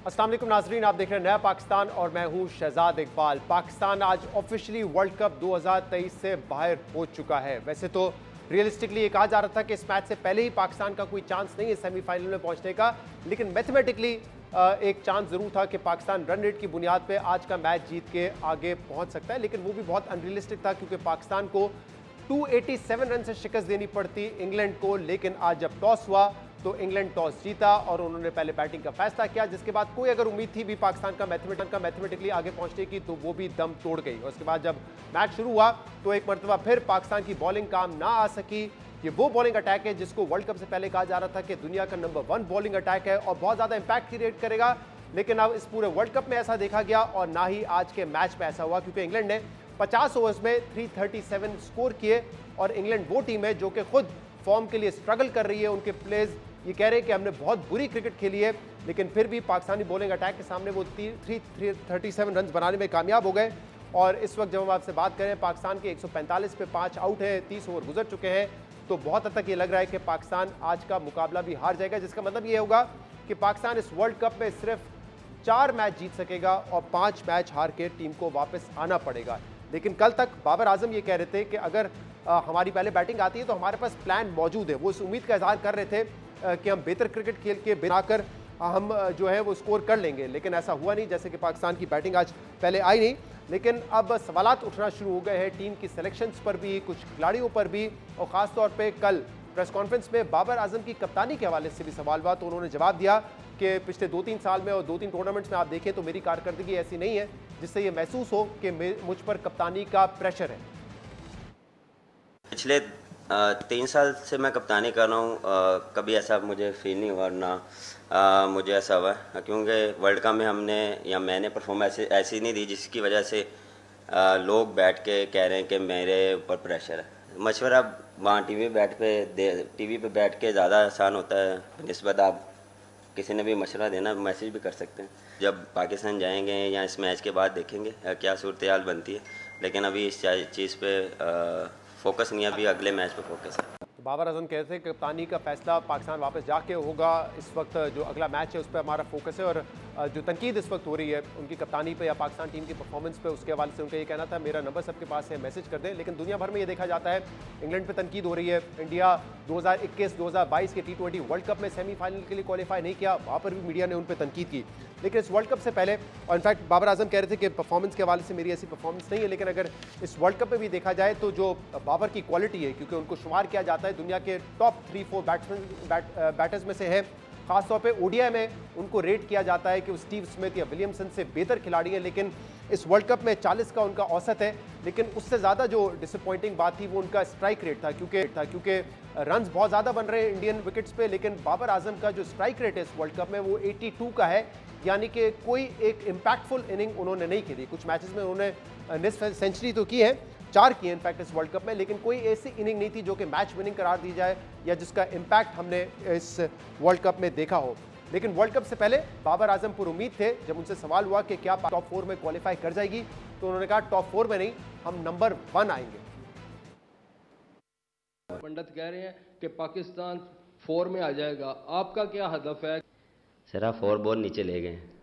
अस्सलाम वालेकुम नाजरीन, आप देख रहे हैं नया पाकिस्तान और मैं हूं शहजाद इकबाल। पाकिस्तान आज ऑफिशियली वर्ल्ड कप 2023 से बाहर हो चुका है। वैसे तो रियलिस्टिकली ये कहा जा रहा था कि इस मैच से पहले ही पाकिस्तान का कोई चांस नहीं है सेमीफाइनल में पहुंचने का, लेकिन मैथमेटिकली एक चांस जरूर था कि पाकिस्तान रन रेट की बुनियाद पे आज का मैच जीत के आगे पहुंच सकता है, लेकिन वो भी बहुत अनरियलिस्टिक था क्योंकि पाकिस्तान को 287 रन से शिकस्त देनी पड़ती इंग्लैंड को। लेकिन आज जब टॉस हुआ तो इंग्लैंड टॉस जीता और उन्होंने पहले बैटिंग का फैसला किया, जिसके बाद कोई अगर उम्मीद थी भी पाकिस्तान का मैथमेटिकली आगे पहुंचने की तो वो भी दम तोड़ गई। और उसके बाद जब मैच शुरू हुआ तो एक मरतबा फिर पाकिस्तान की बॉलिंग काम ना आ सकी। ये वो बॉलिंग अटैक है जिसको वर्ल्ड कप से पहले कहा जा रहा था कि दुनिया का नंबर 1 बॉलिंग अटैक है और बहुत ज़्यादा इंपैक्ट क्रिएट करेगा, लेकिन अब इस पूरे वर्ल्ड कप में ऐसा देखा गया और ना ही आज के मैच में ऐसा हुआ, क्योंकि इंग्लैंड ने 50 ओवर्स में 337 स्कोर किए और इंग्लैंड वो टीम है जो कि खुद फॉर्म के लिए स्ट्रगल कर रही है। उनके प्लेयर्स ये कह रहे हैं कि हमने बहुत बुरी क्रिकेट खेली है, लेकिन फिर भी पाकिस्तानी बॉलिंग अटैक के सामने वो 337 रन बनाने में कामयाब हो गए। और इस वक्त जब हम आपसे बात करें पाकिस्तान के 145 पे 5 आउट है, 30 ओवर गुजर चुके हैं, तो बहुत हद तक ये लग रहा है कि पाकिस्तान आज का मुकाबला भी हार जाएगा, जिसका मतलब ये होगा कि पाकिस्तान इस वर्ल्ड कप में सिर्फ 4 मैच जीत सकेगा और 5 मैच हार के टीम को वापस आना पड़ेगा। लेकिन कल तक बाबर आजम ये कह रहे थे कि अगर हमारी पहले बैटिंग आती है तो हमारे पास प्लान मौजूद है। वो इस उम्मीद का इजहार कर रहे थे कि हम बेहतर क्रिकेट खेल के बनाकर हम जो है वो स्कोर कर लेंगे, लेकिन ऐसा हुआ नहीं। जैसे कि पाकिस्तान की बैटिंग आज पहले आई नहीं, लेकिन अब सवालात उठना शुरू हो गए हैं टीम की सिलेक्शंस पर भी, कुछ खिलाड़ियों पर भी, और ख़ास तौर पे कल प्रेस कॉन्फ्रेंस में बाबर आजम की कप्तानी के हवाले से भी सवाल हुआ, तो उन्होंने जवाब दिया कि पिछले 2-3 साल में और 2-3 टूर्नामेंट्स में आप देखें तो मेरी कारकर्दगी ऐसी नहीं है जिससे ये महसूस हो कि मुझ पर कप्तानी का प्रेशर है। पिछले 3 साल से मैं कप्तानी कर रहा हूँ, कभी ऐसा मुझे फील नहीं हुआ ना मुझे ऐसा हुआ, क्योंकि वर्ल्ड कप में हमने या मैंने परफॉर्मेंस ऐसी नहीं दी जिसकी वजह से लोग बैठ के कह रहे हैं कि मेरे ऊपर प्रेशर है। मशवरा वहाँ टीवी पे बैठ के ज़्यादा आसान होता है निस्बत आप किसी ने भी मशवरा देना, मैसेज भी कर सकते हैं। जब पाकिस्तान जाएंगे या इस मैच के बाद देखेंगे क्या सूरत हाल बनती है, लेकिन अभी इस चीज़ पे फोकस नहीं है, अभी अगले मैच पे फोकस है। तो बाबर आजम कहते हैं कि कप्तानी का फैसला पाकिस्तान वापस जाके होगा। इस वक्त जो अगला मैच है उस पर हमारा फोकस है, और जो तनकीद इस वक्त हो रही है उनकी कप्तानी पे या पाकिस्तान टीम की परफॉर्मेंस पे, उसके हवाले से उनका ये कहना था मेरा नंबर सबके पास है, मैसेज कर दें। लेकिन दुनिया भर में ये देखा जाता है इंग्लैंड पे तनकीद हो रही है। इंडिया 2021-2022 के T20 वर्ल्ड कप में सेमीफाइनल के लिए क्वालिफाई नहीं किया, वहाँ पर भी मीडिया ने उन पर तनकीद की। लेकिन इस वर्ल्ड कप से पहले, और इनफैक्ट बाबर आजम कह रहे थे कि परफॉर्मेंस के हवाले से मेरी ऐसी परफॉर्मेंस नहीं है, लेकिन अगर इस वर्ल्ड कप में भी देखा जाए तो जो बाबर की क्वालिटी है, क्योंकि उनको शुमार किया जाता है दुनिया के टॉप 3-4 बैटर्स में से है, खासतौर पे ओडीआई में उनको रेट किया जाता है कि वो स्टीव स्मिथ या विलियमसन से बेहतर खिलाड़ी है। लेकिन इस वर्ल्ड कप में 40 का उनका औसत है, लेकिन उससे ज़्यादा जो डिसअपॉइंटिंग बात थी वो उनका स्ट्राइक रेट था, क्योंकि रन्स बहुत ज़्यादा बन रहे हैं इंडियन विकेट्स पे, लेकिन बाबर आजम का जो स्ट्राइक रेट है इस वर्ल्ड कप में वो 82 का है, यानी कि कोई एक इम्पैक्टफुल इनिंग उन्होंने नहीं खेली। कुछ मैचेस में उन्होंने निस्फ सेंचुरी तो की है, 4 की इनफैक्ट इस वर्ल्ड कप में, लेकिन कोई ऐसी इनिंग नहीं थी जो कि मैच विनिंग करार दी जाए या जिसका इम्पैक्ट हमने इस वर्ल्ड कप में देखा हो। लेकिन वर्ल्ड कप से पहले बाबर आजम पर उम्मीद थे। जब उनसे सवाल हुआ कि क्या टॉप 4 में क्वालिफाई कर जाएगी, तो उन्होंने कहा टॉप 4 में नहीं, हम नंबर 1 आएंगे। पंडित कह रहे हैं कि पाकिस्तान 4 में आ जाएगा, आपका क्या हदफ है? सर आप 4 बॉल नीचे ले गए हैं।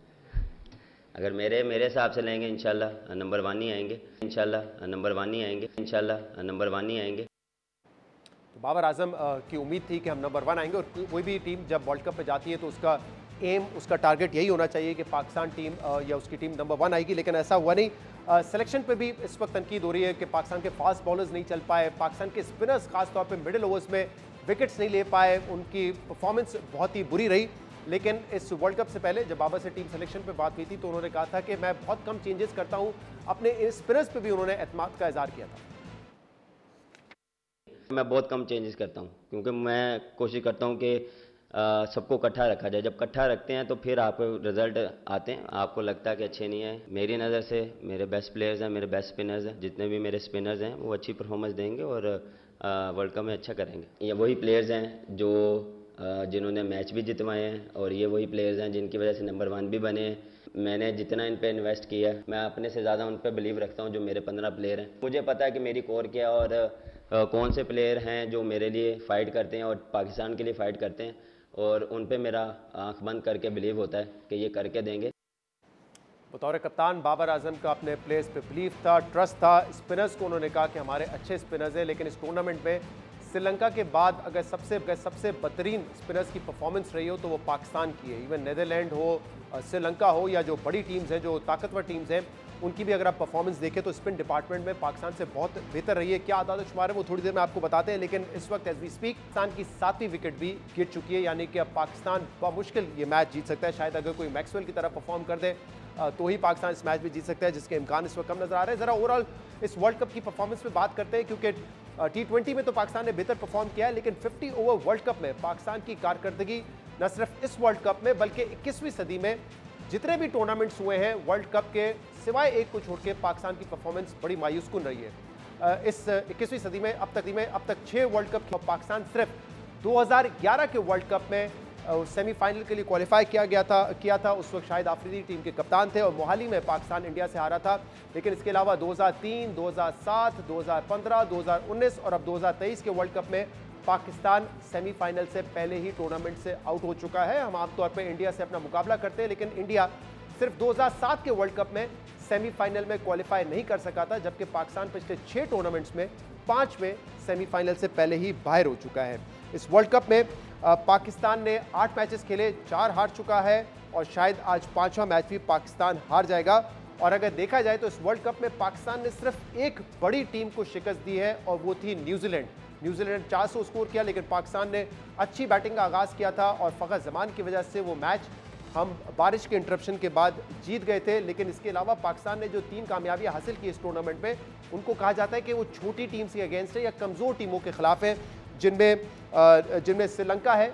अगर मेरे हिसाब से लेंगे इंशाल्लाह नंबर 1 ही आएंगे, इंशाल्लाह नंबर 1 ही आएंगे, इंशाल्लाह नंबर 1 ही आएंगे। तो बाबर आजम की उम्मीद थी कि हम नंबर 1 आएंगे, और कोई भी टीम जब वर्ल्ड कप में जाती है तो उसका एम, उसका टारगेट यही होना चाहिए कि पाकिस्तान टीम या उसकी टीम नंबर 1 आएगी, लेकिन ऐसा हुआ नहीं। सिलेक्शन पे भी इस वक्त तनकीद हो रही है कि पाकिस्तान के फास्ट बॉलर्स नहीं चल पाए, पाकिस्तान के स्पिनर्स खासतौर पर मिडिल ओवर्स में विकेट्स नहीं ले पाए, उनकी परफॉर्मेंस बहुत ही बुरी रही। लेकिन इस वर्ल्ड कप से पहले जब बाबर से टीम सिलेक्शन पे बात हुई थी तो उन्होंने कहा था कि मैं बहुत कम चेंजेस करता हूं, अपने स्पिनर्स पे भी उन्होंने एतमाद का इजहार किया था। मैं बहुत कम चेंजेस करता हूं, क्योंकि मैं कोशिश करता हूं कि सबको इकट्ठा रखा जाए। जब इकट्ठा रखते हैं तो फिर आपको रिजल्ट आते हैं, आपको लगता है कि अच्छे नहीं है। मेरी नज़र से मेरे बेस्ट प्लेयर्स हैं, मेरे बेस्ट स्पिनर्स हैं, जितने भी मेरे स्पिनर्स हैं वो अच्छी परफॉर्मेंस देंगे और वर्ल्ड कप में अच्छा करेंगे। ये वही प्लेयर्स हैं जो जिन्होंने मैच भी जितवाए हैं, और ये वही प्लेयर्स हैं जिनकी वजह से नंबर 1 भी बने हैं। मैंने जितना इन पे इन्वेस्ट किया है, मैं अपने से ज़्यादा उन पे बिलीव रखता हूँ। जो मेरे 15 प्लेयर हैं, मुझे पता है कि मेरी कोर क्या है और कौन से प्लेयर हैं जो मेरे लिए फ़ाइट करते हैं और पाकिस्तान के लिए फ़ाइट करते हैं, और उन पे मेरा आंख बंद करके बिलीव होता है कि ये करके देंगे। बतौर कप्तान बाबर आजम का अपने प्लेयर्स पे बिलीव था, ट्रस्ट था। स्पिनर्स को उन्होंने कहा कि हमारे अच्छे स्पिनर्स हैं, लेकिन इस टूर्नामेंट में श्रीलंका के बाद अगर सबसे बेहतरीन स्पिनर्स की परफॉर्मेंस रही हो तो वो पाकिस्तान की है। इवन नीदरलैंड हो, श्रीलंका हो, या जो बड़ी टीम्स हैं, जो ताकतवर टीम्स हैं, उनकी भी अगर आप परफॉर्मेंस देखें तो स्पिन डिपार्टमेंट में पाकिस्तान से बहुत बेहतर रही है। क्या आदाद शुमार है वो थोड़ी देर में आपको बताते हैं, लेकिन इस वक्त एज वी स्पीक पाकिस्तान की 7वीं विकेट भी गिर चुकी है, यानी कि अब पाकिस्तान मुश्किल ये मैच जीत सकता है। शायद अगर कोई मैक्सवेल की तरह परफॉर्म कर दे तो ही पाकिस्तान इस मैच भी जीत सकता है, जिसके इम्कान इस वक्त कम नजर आ रहे हैं। जरा ओवरऑल इस वर्ल्ड कप की परफॉर्मेंस पे बात करते हैं, क्योंकि T20 में तो पाकिस्तान ने बेहतर परफॉर्म किया है, लेकिन 50 ओवर वर्ल्ड कप में पाकिस्तान की कारकर्दगी न सिर्फ इस वर्ल्ड कप में बल्कि 21वीं सदी में जितने भी टूर्नामेंट्स हुए हैं वर्ल्ड कप के सिवाय एक को छोड़ के पाकिस्तान की परफॉर्मेंस बड़ी मायूस कुन रही है। इस 21वीं सदी में अब तक 6 वर्ल्ड कप पाकिस्तान सिर्फ 2011 के वर्ल्ड कप में सेमीफाइनल के लिए क्वालिफाई किया था। उस वक्त शाहिद आफरीदी टीम के कप्तान थे और मोहाली में पाकिस्तान इंडिया से हारा था। लेकिन इसके अलावा 2003, 2007, 2015, 2019 और अब 2023 के वर्ल्ड कप में पाकिस्तान सेमीफाइनल से पहले ही टूर्नामेंट से आउट हो चुका है। हम आमतौर पर इंडिया से अपना मुकाबला करते हैं, लेकिन इंडिया सिर्फ 2007 के वर्ल्ड कप में सेमीफाइनल में क्वालिफाई नहीं कर सका था, जबकि पाकिस्तान पिछले 6 टूर्नामेंट्स में 5 में सेमीफाइनल से पहले ही बाहर हो चुका है। इस वर्ल्ड कप में पाकिस्तान ने 8 मैचेस खेले, 4 हार चुका है और शायद आज 5वां मैच भी पाकिस्तान हार जाएगा। और अगर देखा जाए तो इस वर्ल्ड कप में पाकिस्तान ने सिर्फ एक बड़ी टीम को शिकस्त दी है और वो थी न्यूजीलैंड। न्यूजीलैंड 400 स्कोर किया, लेकिन पाकिस्तान ने अच्छी बैटिंग का आगाज़ किया था और फ़खर जमान की वजह से वो मैच हम बारिश के इंटरप्शन के बाद जीत गए थे। लेकिन इसके अलावा पाकिस्तान ने जो 3 कामयाबियां हासिल की इस टूर्नामेंट में, उनको कहा जाता है कि वो छोटी टीम्स के अगेंस्ट है या कमज़ोर टीमों के खिलाफ है, जिनमें श्रीलंका है,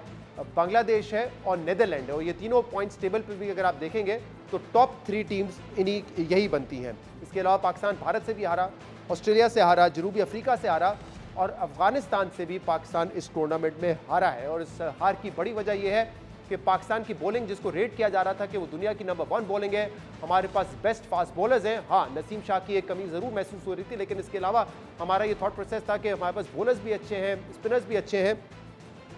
बांग्लादेश है और नीदरलैंड है। और ये तीनों पॉइंट्स टेबल पर भी अगर आप देखेंगे तो टॉप 3 टीम्स यही बनती हैं। इसके अलावा पाकिस्तान भारत से भी हारा, ऑस्ट्रेलिया से हारा, जनूबी अफ्रीका से हारा और अफगानिस्तान से भी पाकिस्तान इस टूर्नामेंट में हारा है। और इस हार की बड़ी वजह यह है कि पाकिस्तान की बॉलिंग, जिसको रेट किया जा रहा था कि वो दुनिया की नंबर 1 बॉलिंग है, हमारे पास बेस्ट फास्ट बॉलर्स हैं। हाँ, नसीम शाह की एक कमी ज़रूर महसूस हो रही थी, लेकिन इसके अलावा हमारा ये थॉट प्रोसेस था कि हमारे पास बॉलर्स भी अच्छे हैं, स्पिनर्स भी अच्छे हैं,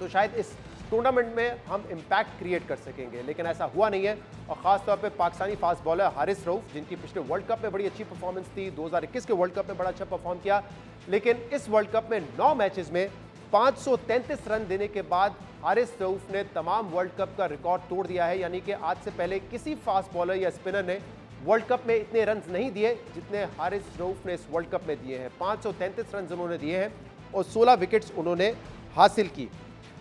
तो शायद इस टूर्नामेंट में हम इम्पैक्ट क्रिएट कर सकेंगे। लेकिन ऐसा हुआ नहीं है। और ख़ास तौर पे पाकिस्तानी फास्ट बॉलर हारिस रऊफ, जिनकी पिछले वर्ल्ड कप में बड़ी अच्छी परफॉर्मेंस थी, 2021 के वर्ल्ड कप में बड़ा अच्छा परफॉर्म किया, लेकिन इस वर्ल्ड कप में 9 मैचेस में 533 रन देने के बाद हारिस रऊफ ने तमाम वर्ल्ड कप का रिकॉर्ड तोड़ दिया है। यानी कि आज से पहले किसी फास्ट बॉलर या स्पिनर ने वर्ल्ड कप में इतने रन नहीं दिए जितने हारिस रऊफ ने इस वर्ल्ड कप में दिए हैं। 533 रन उन्होंने दिए हैं और 16 विकेट्स उन्होंने हासिल की।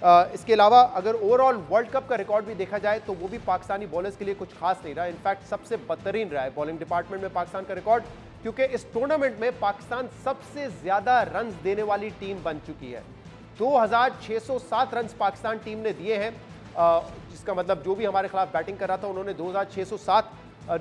इसके अलावा अगर ओवरऑल वर्ल्ड कप का रिकॉर्ड भी देखा जाए तो वो भी पाकिस्तानी बॉलर्स के लिए कुछ खास नहीं रहा। इनफैक्ट सबसे बदतरीन रहा है बॉलिंग डिपार्टमेंट में पाकिस्तान का रिकॉर्ड, क्योंकि इस टूर्नामेंट में पाकिस्तान सबसे ज़्यादा रन देने वाली टीम बन चुकी है। 2607 रन पाकिस्तान टीम ने दिए हैं, जिसका मतलब जो भी हमारे खिलाफ बैटिंग कर रहा था उन्होंने 2607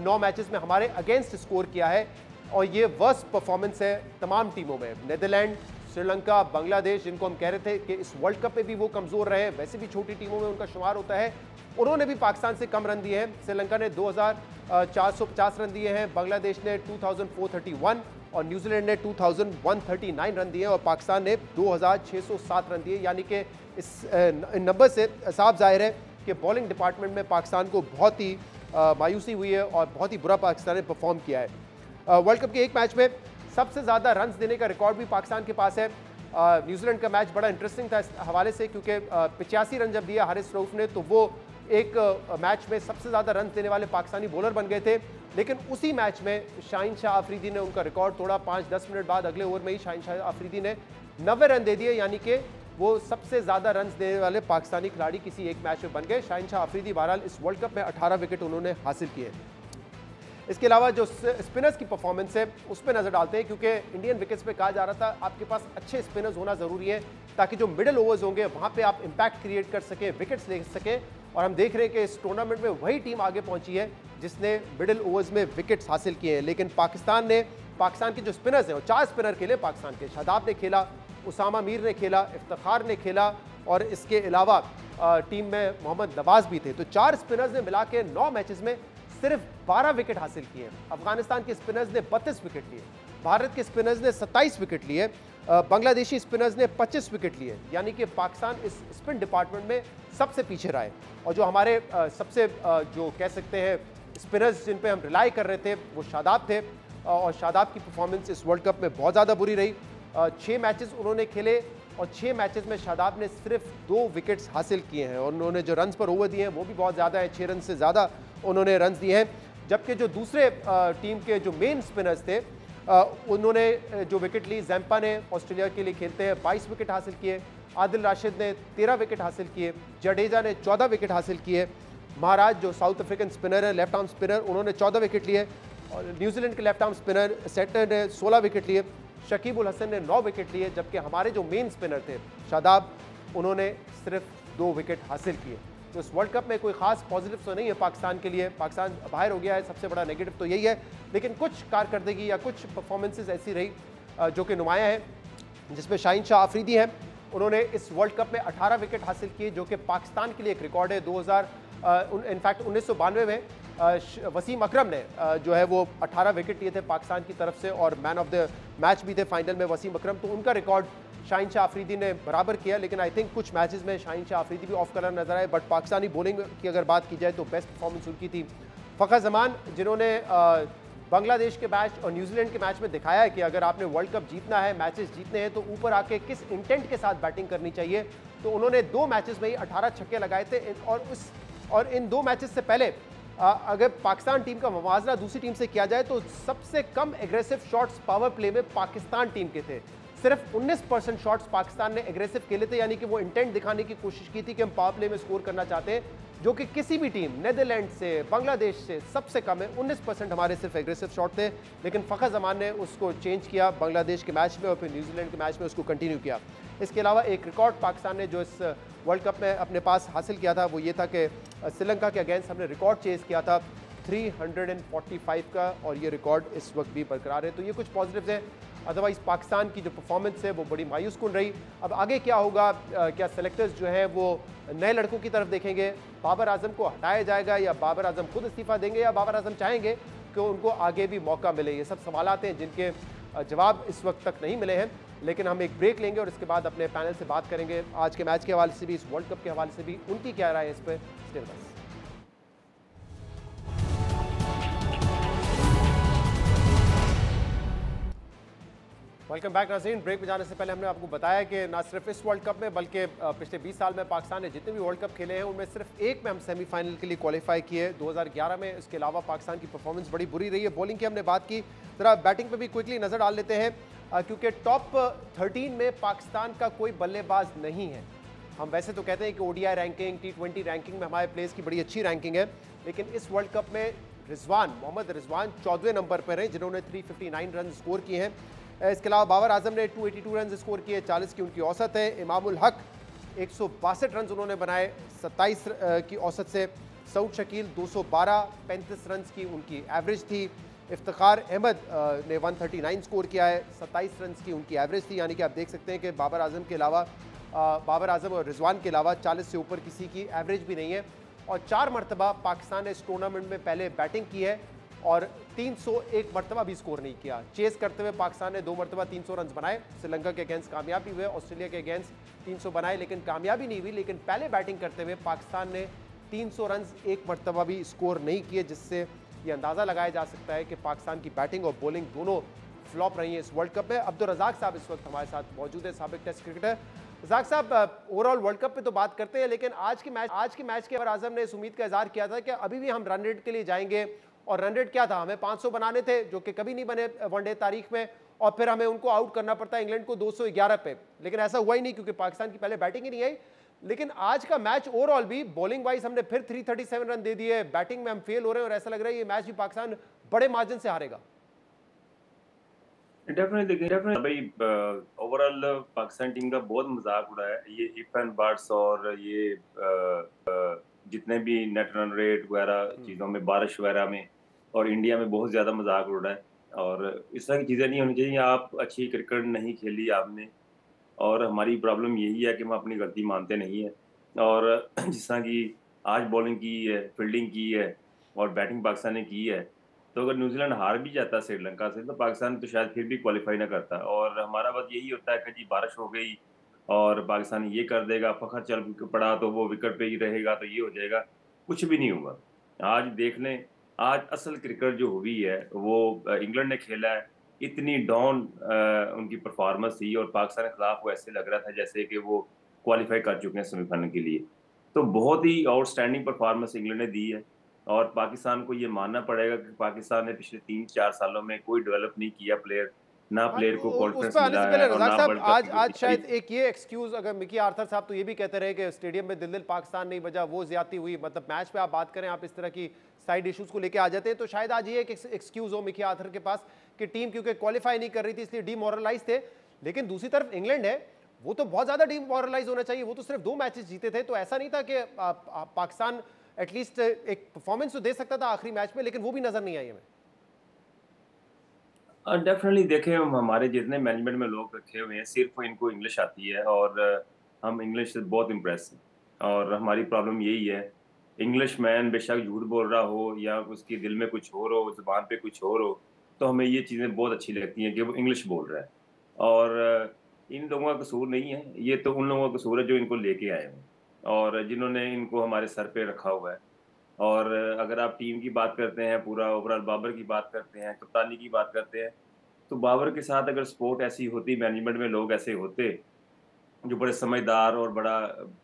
9 मैचेस में हमारे अगेंस्ट स्कोर किया है। और ये वर्स्ट परफॉर्मेंस है तमाम टीमों में। नीदरलैंड, श्रीलंका, बांग्लादेश, जिनको हम कह रहे थे कि इस वर्ल्ड कप में भी वो कमज़ोर रहे, वैसे भी छोटी टीमों में उनका शुमार होता है, उन्होंने भी पाकिस्तान से कम रन दिए हैं। श्रीलंका ने 2450 रन दिए हैं, बांग्लादेश ने 2431 और न्यूजीलैंड ने 2139 रन दिए और पाकिस्तान ने 2607 रन दिए। यानी कि इस नंबर से साफ जाहिर है कि बॉलिंग डिपार्टमेंट में पाकिस्तान को बहुत ही मायूसी हुई है और बहुत ही बुरा पाकिस्तान ने परफॉर्म किया है। वर्ल्ड कप के एक मैच में सबसे ज़्यादा रन्स देने का रिकॉर्ड भी पाकिस्तान के पास है। न्यूजीलैंड का मैच बड़ा इंटरेस्टिंग था इस हवाले से, क्योंकि 85 रन जब दिया हारिस रऊफ ने तो वो एक मैच में सबसे ज़्यादा रन देने वाले पाकिस्तानी बॉलर बन गए थे। लेकिन उसी मैच में शाहीन शाह अफरीदी ने उनका रिकॉर्ड तोड़ा। 5-10 मिनट बाद अगले ओवर में ही शाहीन शाह अफरीदी ने 90 रन दे दिए, यानी कि वो सबसे ज़्यादा रन देने वाले पाकिस्तानी खिलाड़ी किसी एक मैच में बन गए। शाहीन शाह अफरीदी बहरहाल इस वर्ल्ड कप में 18 विकेट उन्होंने हासिल किए। इसके अलावा जो स्पिनर्स की परफॉर्मेंस है उस पर नज़र डालते हैं, क्योंकि इंडियन विकेट्स पे कहा जा रहा था आपके पास अच्छे स्पिनर्स होना ज़रूरी है, ताकि जो मिडिल ओवर्स होंगे वहाँ पे आप इम्पैक्ट क्रिएट कर सकें, विकेट्स ले सकें। और हम देख रहे हैं कि इस टूर्नामेंट में वही टीम आगे पहुँची है जिसने मिडिल ओवर्स में विकेट्स हासिल किए हैं। लेकिन पाकिस्तान के जो स्पिनर्स हैं वो 4 स्पिनर खेले पाकिस्तान के। शादाब ने खेला, उसामा मीर ने खेला, इफ्तिखार ने खेला और इसके अलावा टीम में मोहम्मद नवाज भी थे। तो 4 स्पिनर्स ने मिला के 9 मैचेस में सिर्फ 12 विकेट हासिल किए। अफगानिस्तान के स्पिनर्स ने 32 विकेट लिए, भारत के स्पिनर्स ने 27 विकेट लिए बांग्लादेशी स्पिनर्स ने 25 विकेट लिए, यानी कि पाकिस्तान इस स्पिन डिपार्टमेंट में सबसे पीछे रहा है। और जो हमारे सबसे जो कह सकते हैं स्पिनर्स जिन पे हम रिलाई कर रहे थे वो शादाब थे, और शादाब की परफॉर्मेंस इस वर्ल्ड कप में बहुत ज़्यादा बुरी रही। 6 मैचेस उन्होंने खेले और 6 मैचेस में शादाब ने सिर्फ 2 विकेट्स हासिल किए हैं, और उन्होंने जो रन्स पर ओवर दिए हैं वो भी बहुत ज़्यादा है, 6 रन से ज़्यादा उन्होंने रन्स दिए हैं। जबकि जो दूसरे टीम के जो मेन स्पिनर्स थे उन्होंने जो विकेट ली, जैम्पा ने ऑस्ट्रेलिया के लिए खेलते हैं 22 विकेट हासिल किए, आदिल राशिद ने 13 विकेट हासिल किए, जडेजा ने 14 विकेट हासिल किए, महाराज जो साउथ अफ्रीकन स्पिनर है, लेफ्ट आर्म स्पिनर, उन्होंने 14 विकेट लिए, और न्यूजीलैंड के लेफ्ट आर्म स्पिनर सेटर ने 16 विकेट लिए, शकीब उल हसन ने 9 विकेट लिए, जबकि हमारे जो मेन स्पिनर थे शादाब, उन्होंने सिर्फ 2 विकेट हासिल किए। तो इस वर्ल्ड कप में कोई खास पॉजिटिव तो नहीं है पाकिस्तान के लिए, पाकिस्तान बाहर हो गया है, सबसे बड़ा नेगेटिव तो यही है। लेकिन कुछ कारकर्दगी या कुछ परफॉर्मेंसेस ऐसी रही जो कि नुमाया है, जिसमें शाहीन शाह आफरीदी हैं, उन्होंने इस वर्ल्ड कप में 18 विकेट हासिल किए, जो कि पाकिस्तान के लिए एक रिकॉर्ड है। 1992 में वसीम अकरम ने जो है वो 18 विकेट लिए थे पाकिस्तान की तरफ से, और मैन ऑफ द मैच भी थे फाइनल में वसीम अकरम, तो उनका रिकॉर्ड शाहीन शाह आफरीदी ने बराबर किया। लेकिन आई थिंक कुछ मैचेस में शाहीन शाह आफरीदी भी ऑफ कलर नजर आए, बट पाकिस्तानी बॉलिंग की अगर बात की जाए तो बेस्ट परफॉर्मेंस उनकी थी। फ़खर जमान, जिन्होंने बांग्लादेश के मैच और न्यूजीलैंड के मैच में दिखाया है कि अगर आपने वर्ल्ड कप जीतना है, मैचेस जीतने हैं, तो ऊपर आके किस इंटेंट के साथ बैटिंग करनी चाहिए, तो उन्होंने 2 मैचेस में ही 18 छक्के लगाए थे। और इन 2 मैचेस से पहले अगर पाकिस्तान टीम का मुवाजना दूसरी टीम से किया जाए तो सबसे कम एग्रेसिव शॉट्स पावर प्ले में पाकिस्तान टीम के थे। सिर्फ 19% शॉट्स पाकिस्तान ने एग्रेसिव खेले थे, यानी कि वो इंटेंट दिखाने की कोशिश की थी कि हम पावर प्ले में स्कोर करना चाहते हैं, जो कि किसी भी टीम नीदरलैंड से, बांग्लादेश से सबसे कम है। 19% हमारे सिर्फ एग्रेसिव शॉट थे, लेकिन फ़खर जमान ने उसको चेंज किया बांग्लादेश के मैच में और फिर न्यूजीलैंड के मैच में उसको कंटिन्यू किया। इसके अलावा एक रिकॉर्ड पाकिस्तान ने जो इस वर्ल्ड कप में अपने पास हासिल किया था वो ये था कि श्रीलंका के अगेंस्ट हमने रिकॉर्ड चेज किया था 345 का, और ये रिकॉर्ड इस वक्त भी बरकरार है। तो ये कुछ पॉजिटिव्स हैं। अदरवाइज़ पाकिस्तान की जो परफॉर्मेंस है वो बड़ी मायूस कुन रही। अब आगे क्या होगा, क्या सेलेक्टर्स जो हैं वो नए लड़कों की तरफ देखेंगे, बाबर आजम को हटाया जाएगा या बाबर आजम खुद इस्तीफ़ा देंगे, या बाबर आजम चाहेंगे कि उनको आगे भी मौका मिले? ये सब सवालात हैं जिनके जवाब इस वक्त तक नहीं मिले हैं। लेकिन हम एक ब्रेक लेंगे और इसके बाद अपने पैनल से बात करेंगे आज के मैच के हवाले से भी, इस वर्ल्ड कप के हवाले से भी, उनकी क्या राय है इस पर। Stay with us. Welcome back नाज़रीन। ब्रेक में जाने से पहले हमने आपको बताया कि ना सिर्फ इस वर्ल्ड कप में बल्कि पिछले 20 साल में पाकिस्तान ने जितने भी वर्ल्ड कप खेले हैं उनमें सिर्फ एक में हम सेमीफाइनल के लिए क्वालिफाई किए 2011 में। इसके अलावा पाकिस्तान की परफॉर्मेंस बड़ी बुरी रही है। बॉलिंग की हमने बात की, ज़रा बैटिंग पे भी क्विकली नज़र डाल लेते हैं, क्योंकि टॉप 13 में पाकिस्तान का कोई बल्लेबाज नहीं है। हम वैसे तो कहते हैं कि ODI रैंकिंग, T20 रैंकिंग में हमारे प्लेयर्स की बड़ी अच्छी रैंकिंग है, लेकिन इस वर्ल्ड कप में मोहम्मद रिजवान 14वें नंबर पर हैं, जिन्होंने 359 रन स्कोर किए हैं। इसके अलावा बाबर आजम ने 282 रन स्कोर किए, 40 की उनकी औसत है। इमामुल हक 162 रन उन्होंने बनाए 27 की औसत से। सऊद शकील 212, 35 रन की उनकी एवरेज थी। इफ्तिखार अहमद ने 139 स्कोर किया है, 27 रन की उनकी एवरेज थी। यानी कि आप देख सकते हैं कि बाबर आजम और रिजवान के अलावा 40 से ऊपर किसी की एवरेज भी नहीं है। और 4 मरतबा पाकिस्तान ने इस टूर्नामेंट में पहले बैटिंग की है और 301 मरतबा भी स्कोर नहीं किया। चेस करते हुए पाकिस्तान ने 2 मरतबा 300 रन बनाए, श्रीलंका के अगेंस्ट कामयाबी हुए, ऑस्ट्रेलिया के अगेंस्ट 300 बनाए लेकिन कामयाबी नहीं हुई। लेकिन पहले बैटिंग करते हुए पाकिस्तान ने 300 रन एक मरतबा भी स्कोर नहीं किए, जिससे ये अंदाज़ा लगाया जा सकता है कि पाकिस्तान की बैटिंग और बॉलिंग दोनों फ्लॉप रही हैं इस वर्ल्ड कप में। अब्दुल रज़ाक साहब इस वक्त हमारे साथ मौजूद है, साबिक टेस्ट क्रिकेटर। रज़ाक साहब, ओवरऑल वर्ल्ड कप पे तो बात करते हैं, लेकिन आज के मैच के बाबर आजम ने इस उम्मीद का इजहार किया था कि अभी भी हम रन रेट के लिए जाएंगे, और रन रेट क्या था, हमें 500 बनाने थे जो कि कभी नहीं बने वनडे तारीख में, और फिर हमें उनको आउट करना पड़ता है इंग्लैंड को 211 पे। लेकिन ऐसा हुआ ही नहीं क्योंकि पाकिस्तान की पहले बैटिंग ही नहीं आई। लेकिन आज का मैच ओवरऑल भी बॉलिंग वाइज हमने फिर 337 रन दे दिए, बैटिंग में हम फेल हो रहे हैं और ऐसा लग रहा है ये मैच भी पाकिस्तान बड़े मार्जिन से हारेगा। डेफिनेटली भाई, ओवरऑल पाकिस्तान टीम का बहुत मजाक उड़ा है ये इरफान बट्स और ये जितने भी नेट रन रेट वगैरह चीज़ों में, बारिश वगैरह में, और इंडिया में बहुत ज़्यादा मजाक उड़ रहा है। और इस तरह की चीज़ें नहीं होनी चाहिए। आप अच्छी क्रिकेट नहीं खेली आपने, और हमारी प्रॉब्लम यही है कि हम अपनी गलती मानते नहीं है। और जिस तरह की आज बॉलिंग की है, फील्डिंग की है और बैटिंग पाकिस्तान ने की है, तो अगर न्यूजीलैंड हार भी जाता श्रीलंका से तो पाकिस्तान तो शायद फिर भी क्वालिफाई ना करता। और हमारा बस यही होता है कि जी बारिश हो गई और पाकिस्तान ये कर देगा, फखर चल पड़ा तो वो विकेट पे ही रहेगा तो ये हो जाएगा, कुछ भी नहीं हुआ। आज देख लें, आज असल क्रिकेट जो हुई है वो इंग्लैंड ने खेला है। इतनी डाउन उनकी परफॉर्मेंस थी और पाकिस्तान के खिलाफ वो ऐसे लग रहा था जैसे कि वो क्वालिफाई कर चुके हैं सेमीफाइनल के लिए। तो बहुत ही आउटस्टैंडिंग परफॉर्मेंस इंग्लैंड ने दी है और पाकिस्तान को ये मानना पड़ेगा कि पाकिस्तान ने पिछले 3-4 सालों में कोई डेवलप नहीं किया प्लेयर, ना हाँ, प्लेयर को उस कॉन्फिडेंस पर आने मिला से पहले है और रजाक ना साहब, वर्ल्ड कप आज की आज कोई शायद तैयारी। एक ये एक्सक्यूज, अगर मिकी आर्थर साहब तो ये भी कहते रहे कि स्टेडियम में दिल पाकिस्तान नहीं बजा, वो ज्यादती हुई, मतलब मैच पे आप बात करें, आप इस तरह की साइड इश्यूज को लेके आ जाते हैं, तो शायद आज ये एक एक्सक्यूज हो मिकी आर्थर के पास कि टीम क्योंकि क्वालिफाई नहीं कर रही थी इसलिए डीमोरलाइज थे। लेकिन दूसरी तरफ इंग्लैंड है, वो तो बहुत ज्यादा डीमोरलाइज होना चाहिए, वो तो सिर्फ 2 मैचेस जीते थे, तो ऐसा नहीं था कि पाकिस्तान एटलीस्ट एक परफॉर्मेंस तो दे सकता था आखिरी मैच में, लेकिन वो भी नजर नहीं आई हमें। डेफिनेटली देखें, हम हमारे जितने मैनेजमेंट में लोग रखे हुए हैं सिर्फ इनको इंग्लिश आती है और हम इंग्लिश से बहुत इम्प्रेस हैं। और हमारी प्रॉब्लम यही है, इंग्लिश मैन बेशक झूठ बोल रहा हो या उसके दिल में कुछ और हो, जुबान पे कुछ और हो, तो हमें ये चीज़ें बहुत अच्छी लगती हैं कि वो इंग्लिश बोल रहा है। और इन लोगों का कसूर नहीं है, ये तो उन लोगों का कसूर है जो इनको लेके आए हैं और जिन्होंने इनको हमारे सर पे रखा हुआ है। और अगर आप टीम की बात करते हैं, पूरा ओवरऑल बाबर की बात करते हैं, कप्तानी की बात करते हैं, तो बाबर के साथ अगर सपोर्ट ऐसी होती, मैनेजमेंट में लोग ऐसे होते जो बड़े समझदार और बड़ा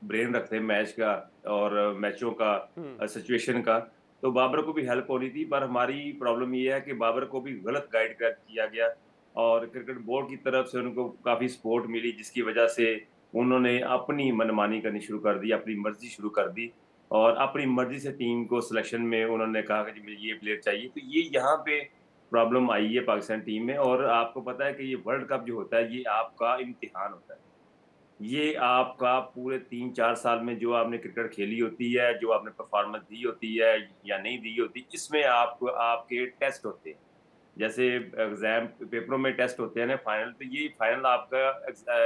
ब्रेन रखते हैं मैच का और मैचों का, सिचुएशन का, तो बाबर को भी हेल्प होनी थी। पर हमारी प्रॉब्लम ये है कि बाबर को भी गलत गाइड किया गया और क्रिकेट बोर्ड की तरफ से उनको काफ़ी सपोर्ट मिली, जिसकी वजह से उन्होंने अपनी मनमानी करनी शुरू कर दी, अपनी मर्जी शुरू कर दी और अपनी मर्जी से टीम को सिलेक्शन में उन्होंने कहा कि जी मुझे ये प्लेयर चाहिए। तो ये यहाँ पे प्रॉब्लम आई है पाकिस्तान टीम में। और आपको पता है कि ये वर्ल्ड कप जो होता है ये आपका इम्तिहान होता है। ये आपका पूरे 3-4 साल में जो आपने क्रिकेट खेली होती है, जो आपने परफॉर्मेंस दी होती है या नहीं दी होती, इसमें आपको आपके टेस्ट होते हैं। जैसे एग्जाम पेपरों में टेस्ट होते हैं ना फाइनल, तो ये फाइनल आपका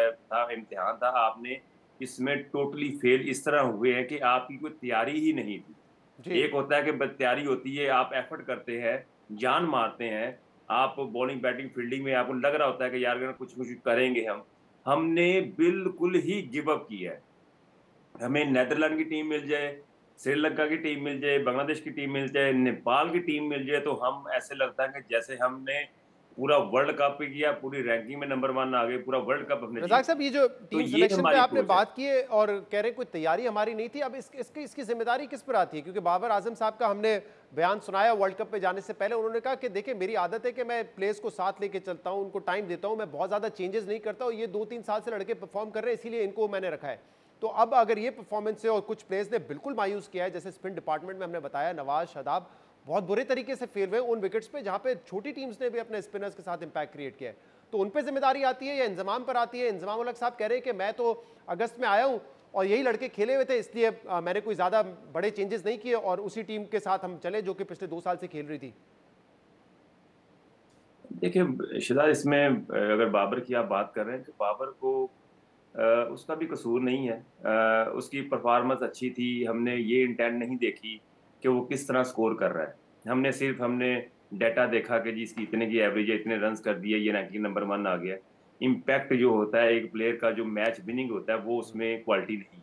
था, इम्तिहान था। आपने इसमें टोटली फेल इस तरह हुए हैं कि आपकी कोई तैयारी ही नहीं थी। जी। एक होता है कि तैयारी होती है, आप एफर्ट करते हैं, जान मारते हैं, आप बॉलिंग बैटिंग फील्डिंग में आपको लग रहा होता है कि यार अगर कुछ कुछ करेंगे हम। हमने बिल्कुल ही गिव अप किया है। हमें नेदरलैंड की टीम मिल जाए, श्रीलंका की टीम मिल जाए, बांग्लादेश की टीम मिल जाए, नेपाल की टीम मिल जाए, तो हम ऐसे लगता है कि जैसे हमने पूरा वर्ल्ड कप ही किया, पूरी रैंकिंग में नंबर 1 आ गए, पूरा वर्ल्ड कप हमने रजाक जीत साहब, लिया। ये जो तो टीम ये सिलेक्शन पे हमारी आपने अप्रोच है। बात की है और कह रहे कोई तैयारी हमारी नहीं थी, अब इसकी जिम्मेदारी किस पर आती है? क्योंकि बाबर आजम साहब का हमने बयान सुनाया वर्ल्ड कप पे जाने से पहले, उन्होंने कहा कि देखिए मेरी आदत है कि मैं प्लेयर्स को साथ लेके चलता हूं, उनको टाइम देता हूं, मैं बहुत ज्यादा चेंजेस नहीं करता हूं, ये 2-3 साल से लड़के परफॉर्म कर रहे हैं इसीलिए इनको मैंने रखा है। तो अब अगर ये परफॉर्मेंस है और कुछ प्लेयर्स ने बिल्कुल मायूस किया है, जैसे स्पिन डिपार्टमेंट में हमने बताया नवाज, शादाब बहुत बुरे तरीके से फेल हुए उन विकेट्स पे जहां पे छोटी टीम्स ने भी अपने स्पिनर्स के साथ इंपैक्ट क्रिएट किया है, तो उन पे जिम्मेदारी आती है या इंजमाम पर आती है? इंजमाम उल हक साहब कह रहे हैं कि मैं तो अगस्त में आया हूं और यही लड़के खेले हुए थे इसलिए मैंने कोई ज्यादा बड़े चेंजेस नहीं किए और उसी टीम के साथ हम चले जो कि पिछले 2 साल से खेल रही थी। देखिए शिदा, इसमें अगर बाबर की आप बात कर रहे हैं तो बाबर को उसका भी कसूर नहीं है। उसकी परफॉर्मेंस अच्छी थी, हमने ये इंटेंट नहीं देखी कि वो किस तरह स्कोर कर रहा है। हमने डाटा देखा कि जी इसकी इतने की एवरेज है, इतने रन्स कर दिए, ये रैंकिंग नंबर 1 आ गया। इम्पैक्ट जो होता है एक प्लेयर का, जो मैच विनिंग होता है, वो उसमें क्वालिटी नहीं।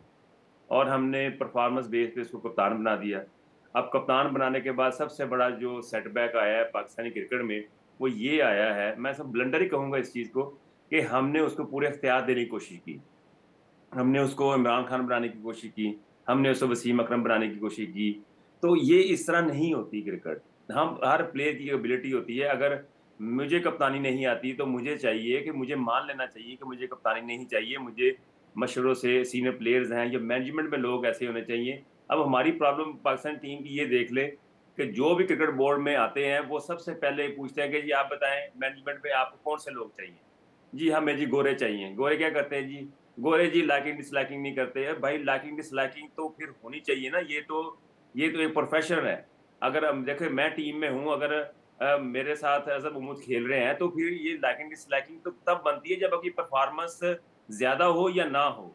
और हमने परफॉर्मेंस बेस पे उसको कप्तान बना दिया। अब कप्तान बनाने के बाद सबसे बड़ा जो सेटबैक आया है पाकिस्तानी क्रिकेट में, वो ये आया है, मैं सब ब्लंडर ही कहूँगा इस चीज़ को, कि हमने उसको पूरे इख्तियार देने की कोशिश की। हमने उसको इमरान खान बनाने की कोशिश की, हमने उसको वसीम अकरम बनाने की कोशिश की। तो ये इस तरह नहीं होती क्रिकेट। हम हर प्लेयर की एबिलिटी होती है। अगर मुझे कप्तानी नहीं आती तो मुझे चाहिए कि मुझे मान लेना चाहिए कि मुझे कप्तानी नहीं चाहिए, मुझे मशवरों से सीनियर प्लेयर्स हैं या मैनेजमेंट में लोग ऐसे होने चाहिए। अब हमारी प्रॉब्लम पाकिस्तान टीम की ये देख ले कि जो भी क्रिकेट बोर्ड में आते हैं वो सबसे पहले पूछते हैं कि जी आप बताएं मैनेजमेंट में आपको कौन से लोग चाहिए। जी हमें जी गोरे चाहिए। गोरे क्या करते हैं जी? गोरे जी लाइकिंग डिसलाइकिंग नहीं करते हैं। भाई लाइकिंग डिसलाइकिंग तो फिर होनी चाहिए ना, ये तो एक प्रोफेशन है। अगर हम देखें मैं टीम में हूँ, अगर मेरे साथ अजहर महमूद खेल रहे हैं, तो फिर ये लाइकिंग डिसलाइकिंग तो तब बनती है जब आपकी परफॉर्मेंस ज्यादा हो या ना हो।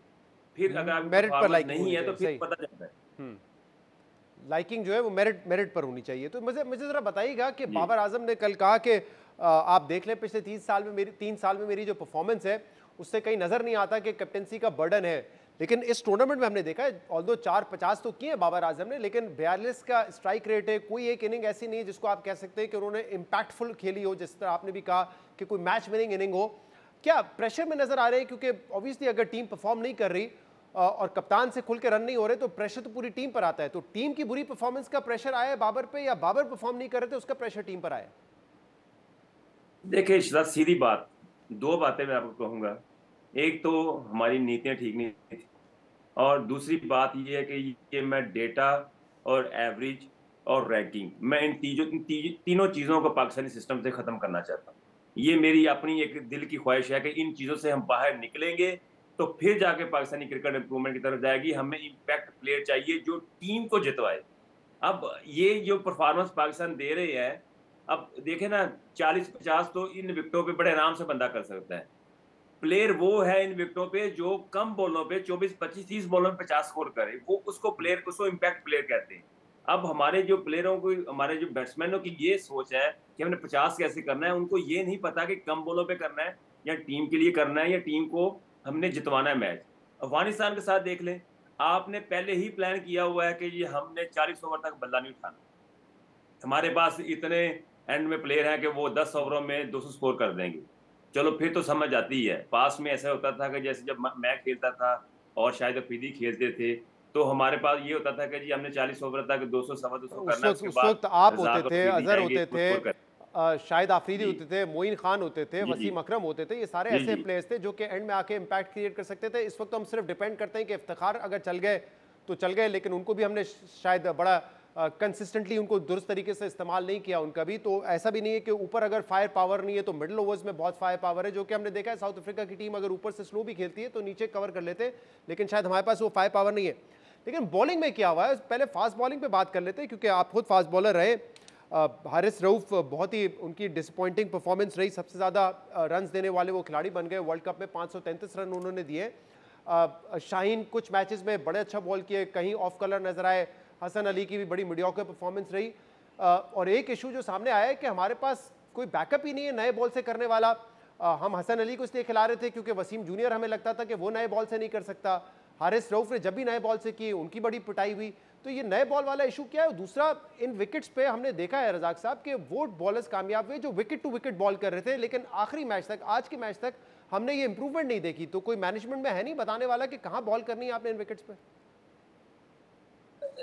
फिर अगर आपकी मेरिट पर परफॉर्मेंस लाइकिंग नहीं होनी है तो चाहिए, फिर सही। पता चलता है। हम्म। लाइकिंग जो है वो मेरिट पर होनी चाहिए। तो मुझे मुझे ज़रा बताइएगा कि जी। बाबर आजम ने कल कहा कि आप देख लें पिछले 3 साल में मेरी जो परफॉर्मेंस है उससे कहीं नज़र नहीं आता कि कैप्टनसी का बर्डन है। लेकिन इस टूर्नामेंट में हमने देखा है ऑल्दो 450 तो किए हैं बाबर आजम ने, लेकिन 42 का स्ट्राइक रेट है। कोई एक इनिंग ऐसी नहीं है जिसको आप कह सकते हैं कि उन्होंने इम्पैक्टफुल खेली हो, जिस तरह आपने भी कहा कि कोई मैच विनिंग इनिंग हो। क्या प्रेशर में नजर आ रहे हैं? क्योंकि ऑब्वियसली अगर टीम परफॉर्म नहीं कर रही और कप्तान से खुल के रन नहीं हो रहे तो प्रेशर तो पूरी टीम पर आता है। तो टीम की बुरी परफॉर्मेंस का प्रेशर आया है बाबर पे, या बाबर परफॉर्म नहीं कर रहे थे उसका प्रेशर टीम पर आया? देखिए शिजा, सीधी बात, दो बातें मैं आपको कहूंगा। एक तो हमारी नीतियां ठीक नहीं थी, और दूसरी बात ये है कि ये मैं डेटा और एवरेज और रैंकिंग, मैं तीनों चीज़ों को पाकिस्तानी सिस्टम से ख़त्म करना चाहता हूँ। ये मेरी अपनी एक दिल की ख्वाहिश है कि इन चीज़ों से हम बाहर निकलेंगे तो फिर जाके पाकिस्तानी क्रिकेट इंप्रूवमेंट की तरफ जाएगी। हमें इम्पैक्ट प्लेयर चाहिए जो टीम को जितवाए। अब ये जो परफॉर्मेंस पाकिस्तान दे रहे हैं, अब देखें ना, 40-50 तो इन विकेटों पे बड़े आराम से बंदा कर सकता है। प्लेयर वो है इन विकेटों पे जो कम बॉलों पे 24-25-30 बॉलों में 50 स्कोर करे, वो उसको इम्पैक्ट प्लेयर कहते हैं। अब हमारे जो प्लेयरों को, हमारे जो बैट्समैनों की ये सोच है कि हमने 50 कैसे करना है, उनको ये नहीं पता कि कम बॉलों पे करना है या टीम के लिए करना है या टीम को हमने जितवाना है मैच। अफगानिस्तान के साथ देख लें, आपने पहले ही प्लान किया हुआ है कि ये हमने 40 ओवर तक बल्ला नहीं उठाना। हमारे पास इतने एंड में प्लेयर हैं कि वो 10 ओवरों में 200 स्कोर कर देंगे। चलो फिर तो समझ आती है। पास में ऐसा होता था कि जैसे जब मैं खेलता था और शायद अफरीदी खेलते थे, तो हमारे पास ये होता था कि जी हमने 40 ओवर तक 200 सवा 200 करना है, उसके उस बाद वक्त आप होते रज़ाक और थे, अफरीदी अजहर जाएंगे होते तो थे, स्कोर कर। शाहिद आफरीदी जी होते थे, मोइन खान होते थे, जी जी वसीम अकरम होते थे। ये सारे जी ऐसे जी प्लेयर्स थे जो कि एंड में आके इम्पैक्ट क्रिएट कर सकते थे। इस वक्त हम सिर्फ डिपेंड करते हैं कि इफ्तिखार अगर चल गए तो चल गए, लेकिन उनको भी हमने शायद बड़ा कंसिस्टेंटली उनको दुरुस्त तरीके से इस्तेमाल नहीं किया उनका भी। तो ऐसा भी नहीं है कि ऊपर अगर फायर पावर नहीं है तो मिडिल ओवर्स में बहुत फायर पावर है, जो कि हमने देखा है साउथ अफ्रीका की टीम अगर ऊपर से स्लो भी खेलती है तो नीचे कवर कर लेते हैं, लेकिन शायद हमारे पास वो फायर पावर नहीं है। लेकिन बॉलिंग में क्या हुआ है, पहले फास्ट बॉलिंग पे बात कर लेते हैं क्योंकि आप खुद फास्ट बॉलर रहे। हारिस रऊफ बहुत ही उनकी डिसअपॉइंटिंग परफॉर्मेंस रही, सबसे ज़्यादा रन्स देने वाले वो खिलाड़ी बन गए। वर्ल्ड कप में 533 रन उन्होंने दिए। शाहीन कुछ मैचेस में बड़े अच्छा बॉल किए, कहीं ऑफ कलर नजर आए। हसन अली की भी बड़ी मीडियोकर परफॉर्मेंस रही। और एक इशू जो सामने आया है कि हमारे पास कोई बैकअप ही नहीं है नए बॉल से करने वाला। हम हसन अली को इसलिए खिला रहे थे क्योंकि वसीम जूनियर हमें लगता था कि वो नए बॉल से नहीं कर सकता। हारिस रऊफ ने जब भी नए बॉल से की उनकी बड़ी पिटाई हुई। तो ये नए बॉल वाला इशू क्या है? दूसरा, इन विकेट्स पे हमने देखा है रजाक साहब कि वो बॉलर्स कामयाब हुए जो विकेट टू विकेट बॉल कर रहे थे, लेकिन आखिरी मैच तक, आज के मैच तक हमने ये इंप्रूवमेंट नहीं देखी। तो कोई मैनेजमेंट में है नहीं बताने वाला कि कहाँ बॉल करनी है आपने इन विकेट्स पे?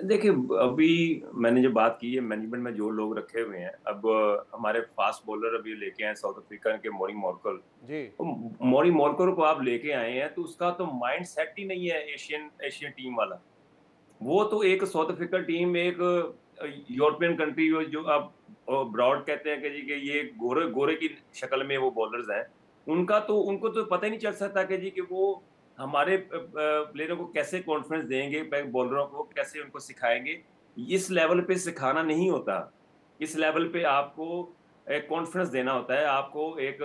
देखिए, अभी मैंने जो बात की है, मैनेजमेंट में जो लोग रखे हुए हैं, अब हमारे फास्ट बॉलर अभी लेके आए साउथ अफ्रीका के मोरी मॉर्कल। जी मोरी मॉर्कल को आप लेके आए हैं तो उसका तो माइंड सेट ही नहीं है एशियन एशियन टीम वाला। वो तो एक साउथ अफ्रीका टीम, एक यूरोपियन कंट्री जो आप ब्रॉड कहते हैं कि जी कि ये गोरे गोरे की शक्ल में वो बॉलर्स हैं, उनको तो पता ही नहीं चल सकता कि जी कि वो हमारे प्लेयरों को कैसे कॉन्फिडेंस देंगे, बॉलरों को कैसे उनको सिखाएंगे। इस लेवल पे सिखाना नहीं होता। इस लेवल पे आपको एक कॉन्फिडेंस देना होता है, आपको एक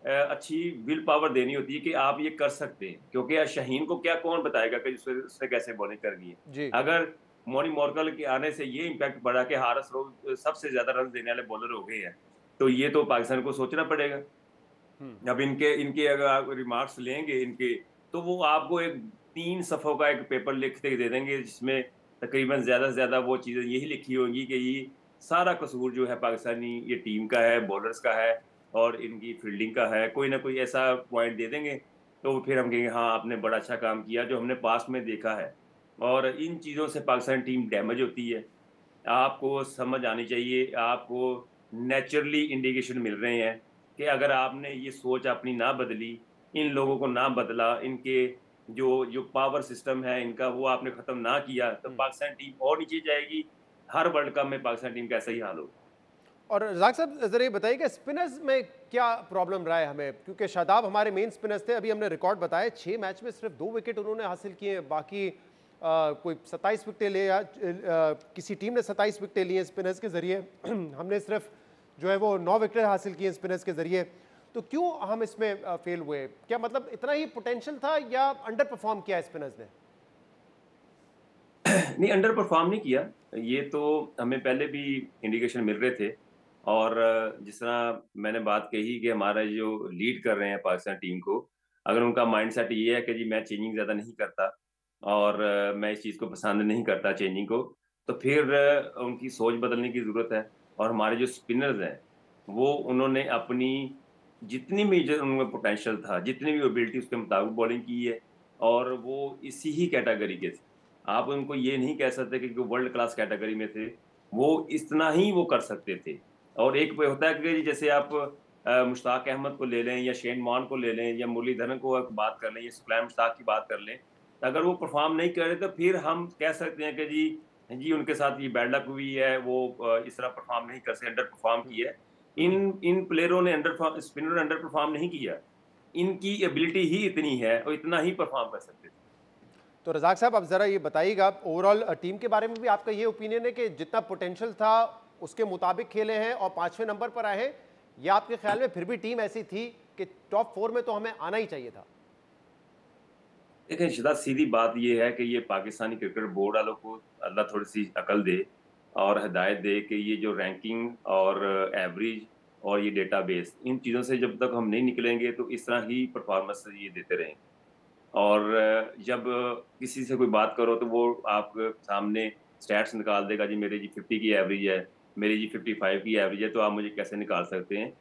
अच्छी विल पावर देनी होती है कि आप ये कर सकते हैं। क्योंकि शाहीन को क्या कौन बताएगा कि उससे कैसे बॉलिंग करनी है। जी अगर मोनी मॉर्कल के आने से ये इम्पैक्ट बढ़ा कि हारिस रऊफ सबसे ज्यादा रन देने वाले बॉलर हो गए हैं, तो ये तो पाकिस्तान को सोचना पड़ेगा। अब इनके इनके अगर आप रिमार्क्स लेंगे इनके, तो वो आपको एक 3 सफ़ों का एक पेपर लिख के दे देंगे जिसमें तकरीबन ज़्यादा से ज़्यादा वो चीज़ें यही लिखी होंगी कि ये सारा कसूर जो है पाकिस्तानी ये टीम का है, बॉलर्स का है और इनकी फील्डिंग का है। कोई ना कोई ऐसा पॉइंट दे देंगे तो फिर हम कहेंगे हाँ आपने बड़ा अच्छा काम किया, जो हमने पास्ट में देखा है। और इन चीज़ों से पाकिस्तानी टीम डैमेज होती है। आपको समझ आनी चाहिए, आपको नेचुरली इंडिकेशन मिल रहे हैं कि अगर आपने ये सोच अपनी ना बदली, इन लोगों को ना बदला, इनके जो जो पावर सिस्टम है इनका वो आपने खत्म ना किया, तो पाकिस्तान टीम और नीचे जाएगी। हर वर्ल्ड कप में पाकिस्तान टीम का ऐसा ही हाल होगा। और रज़ाक साहब ज़रा ये बताइए कि स्पिनर्स में क्या प्रॉब्लम रहा है हमें, क्योंकि शादाब हमारे मेन स्पिनर्स थे। अभी हमने रिकॉर्ड बताया 6 मैच में सिर्फ 2 विकेट उन्होंने हासिल किए, बाकी कोई 27 विकेटें ले या किसी टीम ने 27 विकेटें ली हैं स्पिनर्स के ज़रिए। हमने सिर्फ जो है वो 9 विकेट हासिल किए स्पिनर्स के ज़रिए। तो क्यों हम इसमें फेल हुए? क्या मतलब इतना ही पोटेंशियल था या अंडर परफॉर्म किया स्पिनर्स ने? नहीं, अंडर परफॉर्म नहीं किया। ये तो हमें पहले भी इंडिकेशन मिल रहे थे। और जिस तरह मैंने बात कही कि हमारा जो लीड कर रहे हैं पाकिस्तान टीम को, अगर उनका माइंडसेट ये है कि जी मैं चेंजिंग ज़्यादा नहीं करता और मैं इस चीज़ को पसंद नहीं करता चेंजिंग को, तो फिर उनकी सोच बदलने की ज़रूरत है। और हमारे जो स्पिनर्स हैं, वो उन्होंने अपनी जितनी भी जो उनमें पोटेंशियल था, जितनी भी एबिलिटी उसके मुताबिक बॉलिंग की है और वो इसी ही कैटेगरी के थे। आप उनको ये नहीं कह सकते कि वर्ल्ड क्लास कैटेगरी में थे, वो इतना ही वो कर सकते थे। और एक पे होता है कि जैसे आप मुश्ताक अहमद को ले लें या शेन वॉर्न को ले लें या मुरलीधरन को आप बात कर लें या सुकैन मुश्ताक की बात कर लें, तो अगर वो परफॉर्म नहीं कर रहे तो फिर हम कह सकते हैं कि जी उनके साथ ये बैड लक हुई है, वो इस तरह परफॉर्म नहीं कर सके, अंडर परफॉर्म किया है। इन इन प्लेयरों ने स्पिनर ने अंडर परफॉर्म नहीं किया। इनकी एबिलिटी ही इतनी है और इतना ही परफॉर्म कर सकते थे। तो रज़ाक साहब, अब ज़रा ये बताइएगा, ओवरऑल टीम के बारे में भी आपका ये ओपिनियन है कि जितना पोटेंशियल था उसके मुताबिक खेले हैं और 5वें नंबर पर आए हैं, या आपके ख्याल में फिर भी टीम ऐसी थी कि टॉप 4 में तो हमें आना ही चाहिए था? देखिए शिदा, सीधी बात ये है कि ये पाकिस्तानी क्रिकेट बोर्ड वालों को अल्लाह थोड़ी सी अकल दे और हिदायत दे कि ये जो रैंकिंग और एवरेज और ये डेटाबेस, इन चीज़ों से जब तक हम नहीं निकलेंगे तो इस तरह ही परफॉर्मेंस ये देते रहेंगे। और जब किसी से कोई बात करो तो वो आपके सामने स्टैट्स निकाल देगा, जी मेरी जी 50 की एवरेज है, मेरी जी 55 की एवरेज है, तो आप मुझे कैसे निकाल सकते हैं?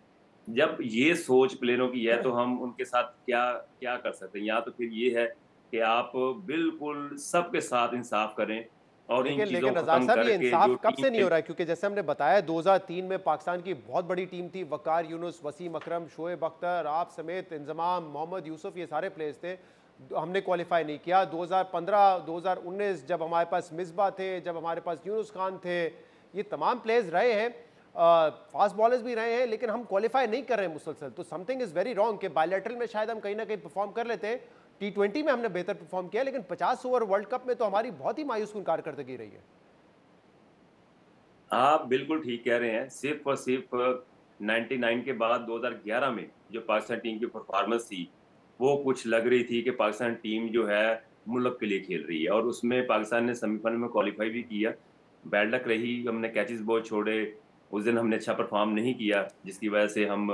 जब ये सोच प्लेयरों की है तो हम उनके साथ क्या क्या कर सकते हैं? या तो फिर ये है कि आप बिल्कुल सबके साथ इंसाफ करें और इन लेकिन चीज़ों लेकिन को रज़ाक ख़त्म साहब, ये करके जो इंसाफ कब टीम से नहीं में। हो रहा है? क्योंकि जैसे हमने बताया 2003 में पाकिस्तान की बहुत बड़ी टीम थी, वकार यूनुस, वसीम अकरम, शोएब अख्तर, आप समेत इंजमाम, मोहम्मद यूसुफ, ये सारे प्लेयर्स थे। हमने क्वालिफाई नहीं किया। 2015, 2019 जब हमारे पास मिसबा थे, जब हमारे पास यूनुस खान थे, ये तमाम प्लेयर्स रहे हैं, फास्ट बॉलर्स भी रहे हैं, लेकिन हम क्वालिफाई नहीं कर रहे हैं मुसलसल। तो समथिंग इज़ वेरी रॉन्ग कि बायलैटरल में शायद हम कहीं ना कहीं परफॉर्म कर लेते हैं, T20 में हमने बेहतर परफॉर्म किया, लेकिन 50 ओवर वर्ल्ड कप में तो हमारी बहुत ही मायूस कुन कारकर्दगी रही है। आप बिल्कुल ठीक कह रहे हैं। सिर्फ़ और सिर्फ़ 99 के बाद 2011 में जो पाकिस्तान टीम की परफ़ॉर्मेंस थी, वो कुछ लग रही थी कि पाकिस्तान टीम जो है मुल्क के लिए खेल रही है और उसमें पाकिस्तान ने सेमीफ़ाइनल में क्वालीफ़ाई भी किया। बैड लक रही, हमने कैचेज़ बहुत छोड़े, उस दिन हमने अच्छा परफ़ॉर्म नहीं किया, जिसकी वजह से हम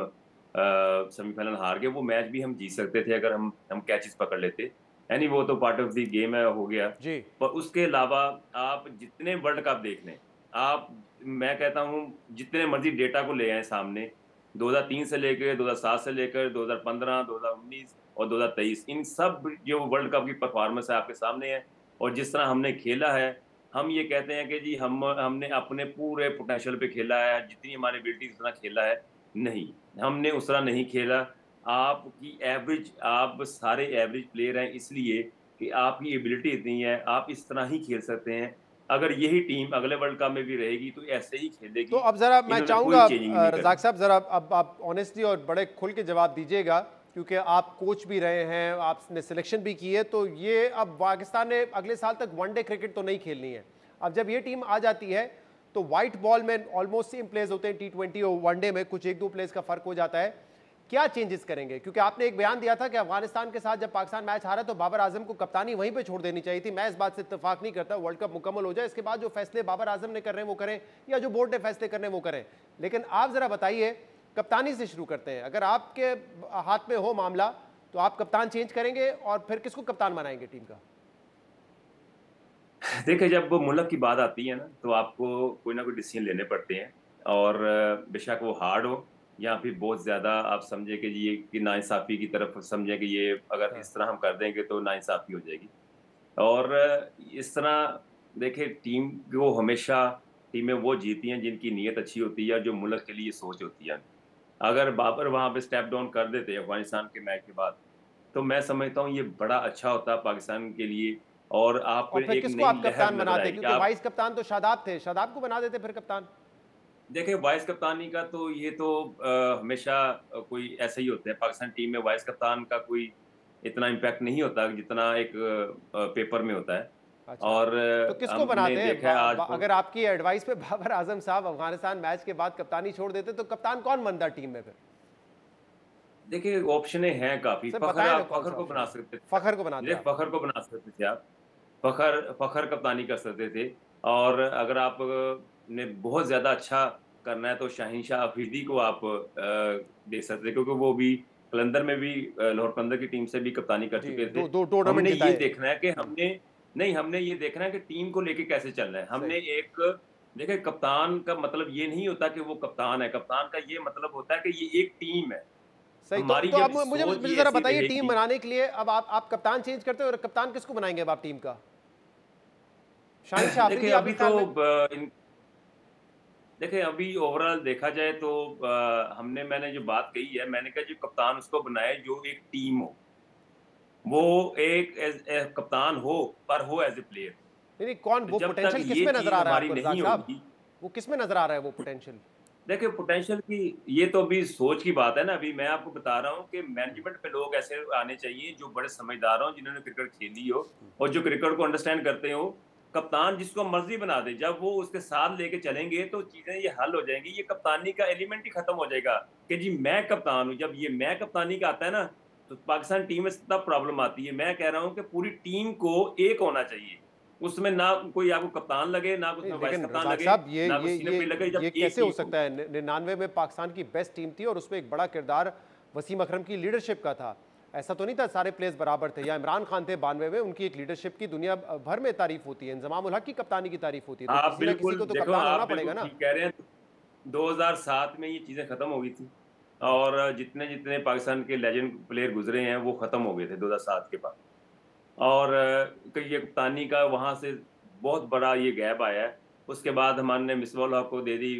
सेमीफ़ाइनल हार गए। वो मैच भी हम जीत सकते थे अगर हम कैचेज़ पकड़ लेते। यानी वो तो पार्ट ऑफ द गेम है, हो गया। जी। पर उसके अलावा आप जितने वर्ल्ड कप देख लें, आप मैं कहता हूँ जितने मर्ज़ी डेटा को ले आएँ सामने, 2003 से लेके 2007 से लेकर 2015, 2019 और 2023, इन सब जो वर्ल्ड कप की परफ़ॉर्मेंस है आपके सामने है। और जिस तरह हमने खेला है, हम ये कहते हैं कि जी हमने अपने पूरे पोटेंशियल पे खेला है, जितनी हमारी एबिलिटी उतना खेला है, नहीं, हमने उस तरह नहीं खेला। आपकी एवरेज, आप सारे एवरेज प्लेयर हैं इसलिए कि आपकी एबिलिटी इतनी है, आप इस तरह ही खेल सकते हैं। अगर यही टीम अगले वर्ल्ड कप में भी रहेगी तो ऐसे ही तो खेलेगी। अब ज़रा मैं इन्होंने कोई चाहूँगा चेंजिंग नहीं रज़ाक करनी। साहब, ज़रा अब आप ऑनेस्टली और बड़े खुल के जवाब दीजिएगा, क्योंकि आप कोच भी रहे हैं, आपने सिलेक्शन भी की है। तो ये अब पाकिस्तान ने अगले साल तक वनडे क्रिकेट तो नहीं खेलनी है। अब जब ये टीम आ जाती है तो वाइट बॉल में ऑलमोस्ट सेम प्लेयर्स होते हैं, T20 और वनडे में कुछ 1-2 प्लेयर्स का फ़र्क हो जाता है। क्या चेंजेस करेंगे? क्योंकि आपने एक बयान दिया था कि अफगानिस्तान के साथ जब पाकिस्तान मैच हारा तो बाबर आजम को कप्तानी वहीं पे छोड़ देनी चाहिए थी। मैं इस बात से इत्तेफाक नहीं करता। वर्ल्ड कप मुकम्मल हो जाए, इसके बाद जो फैसले बाबर आजम ने कर रहे हैं वो करें, या जो बोर्ड ने फैसले करने वो करें। लेकिन आप जरा बताइए, कप्तानी से शुरू करते हैं। अगर आपके हाथ में हो मामला तो आप कप्तान चेंज करेंगे और फिर किसको कप्तान बनाएंगे टीम का? देखिए, जब मुल्क की बात आती है ना, तो आपको कोई ना कोई डिसीजन लेने पड़ते हैं। और बेशक वो हार्ड हो या फिर बहुत ज़्यादा आप समझें कि ये कि नाइंसाफ़ी की तरफ समझें कि ये अगर हाँ। इस तरह हम कर देंगे तो नाइंसाफ़ी हो जाएगी। और इस तरह देखिए, टीम को हमेशा टीमें वो जीती हैं जिनकी नीयत अच्छी होती है, जो मुल्क के लिए सोच होती है। अगर बाबर वहाँ पे स्टेप डाउन कर देते अफ़गानिस्तान के मैच के बाद, तो मैं समझता हूँ ये बड़ा अच्छा होता पाकिस्तान के लिए और आप और फिर एक किसको नई आप लहर कप्तान नज़र बनाते? आएगी। क्योंकि आप वाइस कप्तान तो शादाब थे, शादाब को बना देते फिर कप्तान। देखिए, वाइस कप्तानी का तो ये तो हमेशा कोई ऐसा ही होता है। पाकिस्तान टीम में वाइस कप्तान का कोई इतना इम्पैक्ट नहीं होता जितना एक पेपर में होता है। अच्छा, और तो किसको हमने बनाते हैं? देखा है आज वो। अगर आपकी एडवाइस पे बाबर आजम साहब अफगानिस्तान मैच के बाद कप्तानी छोड़ देते तो कप्तान कौन बनता टीम में फिर? देखिए, ऑप्शनें हैं काफ़ी। सर फ़खर, बताएं ना आप कौन फ़खर सा को ऑप्शन बना है। सकते थे। फखर को बनाते देखिए, आप? फ़खर को बना सकते थे आप। फ़खर फ़खर कप्तानी कर सकते थे। और अगर आप ने बहुत ज़्यादा अच्छा करना है तो शाहीन शाह अफरीदी को आप दे सकते हैं, क्योंकि वो भी कलंदर में भी लाहौर कलंदर की टीम से भी कप्तानी कर जी, चुके थे। दो टूर्नामेंट हमने ये जिताए। देखना है कि हमने ये देखना है कि टीम को लेके कैसे चलना है। सही। हमने एक देखिए, कप्तान का मतलब ये नहीं होता कि वो कप्तान है, कप्तान का ये मतलब होता है कि ये एक टीम है। सही। हमारी तो जब अब मुझे सोच मुझे ये जरा ऐसी बताइए, टीम रहेगी। बनाने के लिए अब आप कप्तान चेंज करते हो, और कप्तान किसको बनाएंगे अब आप टीम का? शाहीन शाह देखिए अफरीदी अभी आपके तो ख्याल में? देखिए अभी ओवरऑल देखा जाए तो मैंने जो बात कही है, मैंने कहा जो कप्तान उसको बनाए जो एक टीम हो, वो एक कप्तान हो पर हो एज ए प्लेयर। नहीं नहीं, कौन तो वो जब तक पोटेंशियल किस ये में नजर चीज आ रहा है हमारी आपको रजाक नहीं साहब? होगी। वो किस में नजर आ रहा है वो पोटेंशियल? देखिए पोटेंशियल की ये तो अभी सोच की बात है ना। अभी मैं आपको बता रहा हूँ कि मैनेजमेंट पे लोग ऐसे आने चाहिए जो बड़े समझदार हों, जिन्होंने क्रिकेट खेली हो और जो क्रिकेट को अंडरस्टैंड करते हो। कप्तान जिसको मर्जी बना दे, जब वो उसके साथ लेके चलेंगे तो चीजें ये हल हो जाएंगी। ये कप्तानी का एलिमेंट ही खत्म हो जाएगा कि जी मैं कप्तान हूँ। जब ये मैं कप्तानी का आता है ना, तो पाकिस्तान टीम में तब प्रॉब्लम आती है। मैं कह रहा हूँ कि पूरी टीम को एक होना चाहिए, उसमें ना कोई आपको कप्तान लगे, ना नहीं, उसमें वाइस लेकिन कप्तान रजाक लगे, साहब, ना कोई सीनियर प्लेयर लगे, ये जब एक कैसे हो टीम सकता होगी। है? 99 में पाकिस्तान की बेस्ट टीम थी और उसमें एक बड़ा किरदार वसीम अकरम की लीडरशिप का था। ऐसा तो नहीं था सारे प्लेयर्स बराबर थे। या इमरान खान थे 92 में, उनकी एक लीडरशिप की दुनिया भर में तारीफ होती है, इंजमाम उल हक की कप्तानी की तारीफ होती है, तो आप किसी ना किसी बिल्कुल को तो देखो, कप्तान होना आप पड़ेगा बिल्कुल ना। ठीक कह रहे हैं। 2007 में ये चीजें खत्म हो गई थी और जितने जितने पाकिस्तान के लेजेंड प्लेयर गुजरे हैं वो खत्म हो गए थे 2007 के बाद। और ये कप्तानी का वहां से बहुत बड़ा ये गैप आया है। उसके बाद हमने मिसबाह हक को दे दी,